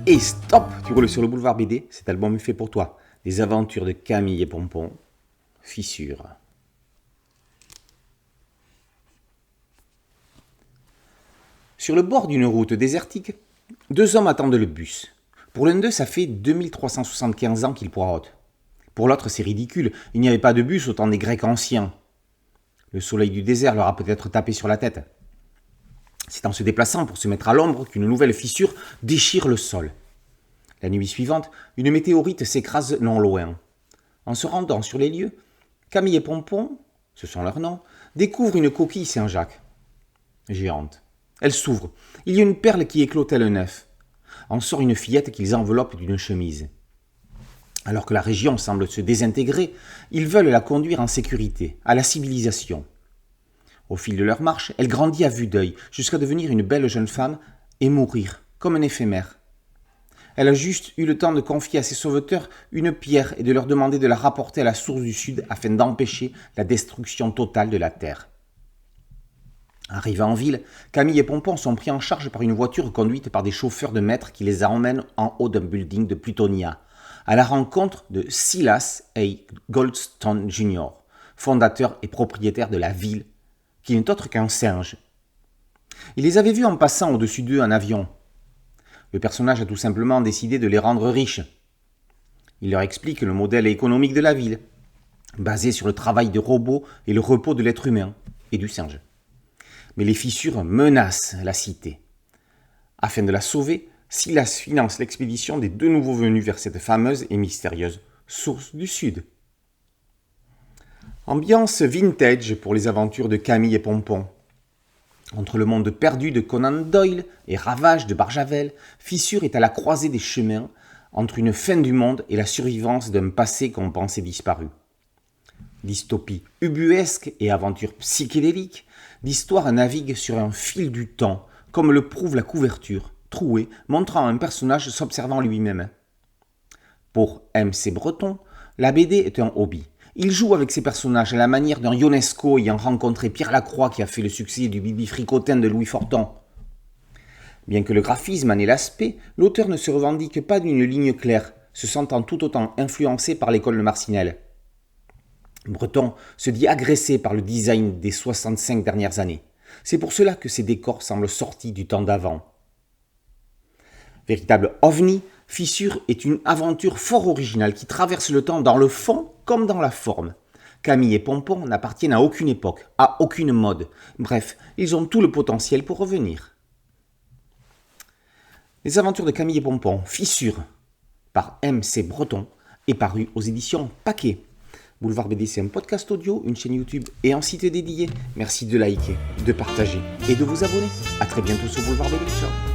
Et stop, tu roules sur le boulevard BD, cet album est fait pour toi. Des aventures de Camille et Pompon, Fissure. Sur le bord d'une route désertique, deux hommes attendent le bus. Pour l'un d'eux, ça fait 2375 ans qu'il poireaute. Pour l'autre, c'est ridicule, il n'y avait pas de bus au temps des Grecs anciens. Le soleil du désert leur a peut-être tapé sur la tête. C'est en se déplaçant pour se mettre à l'ombre qu'une nouvelle fissure déchire le sol. La nuit suivante, une météorite s'écrase non loin. En se rendant sur les lieux, Camille et Pompon, ce sont leurs noms, découvrent une coquille Saint-Jacques. Géante. Elle s'ouvre. Il y a une perle qui éclot tel un œuf. En sort une fillette qu'ils enveloppent d'une chemise. Alors que la région semble se désintégrer, ils veulent la conduire en sécurité, à la civilisation. Au fil de leur marche, elle grandit à vue d'œil, jusqu'à devenir une belle jeune femme et mourir, comme un éphémère. Elle a juste eu le temps de confier à ses sauveteurs une pierre et de leur demander de la rapporter à la source du Sud afin d'empêcher la destruction totale de la Terre. Arrivés en ville, Camille et Pompon sont pris en charge par une voiture conduite par des chauffeurs de maître qui les emmènent en haut d'un building de Plutonia, à la rencontre de Silas A. Goldstone Jr., fondateur et propriétaire de la ville, qui n'est autre qu'un singe. Il les avait vus en passant au-dessus d'eux en avion. Le personnage a tout simplement décidé de les rendre riches. Il leur explique le modèle économique de la ville, basé sur le travail des robots et le repos de l'être humain et du singe. Mais les fissures menacent la cité. Afin de la sauver, Silas finance l'expédition des deux nouveaux venus vers cette fameuse et mystérieuse source du Sud. Ambiance vintage pour les aventures de Camille et Pompon. Entre le monde perdu de Conan Doyle et Ravage de Barjavel, Fissure est à la croisée des chemins entre une fin du monde et la survivance d'un passé qu'on pensait disparu. Dystopie ubuesque et aventure psychédélique, l'histoire navigue sur un fil du temps, comme le prouve la couverture, trouée, montrant un personnage s'observant lui-même. Pour M.C. Breton, la BD est un hobby. Il joue avec ses personnages à la manière d'un Ionesco ayant rencontré Pierre Lacroix qui a fait le succès du Bibi Fricotin de Louis Forton. Bien que le graphisme en ait l'aspect, l'auteur ne se revendique pas d'une ligne claire, se sentant tout autant influencé par l'école de Marcinelle. Breton se dit agressé par le design des 65 dernières années. C'est pour cela que ses décors semblent sortis du temps d'avant. Véritable ovni, Fissure est une aventure fort originale qui traverse le temps dans le fond comme dans la forme. Camille et Pompon n'appartiennent à aucune époque, à aucune mode. Bref, ils ont tout le potentiel pour revenir. Les aventures de Camille et Pompon, Fissure, par M.C. Breton, est paru aux éditions Paquet. Boulevard BD, c'est un podcast audio, une chaîne YouTube et un site dédié. Merci de liker, de partager et de vous abonner. A très bientôt sur Boulevard BD. Ciao.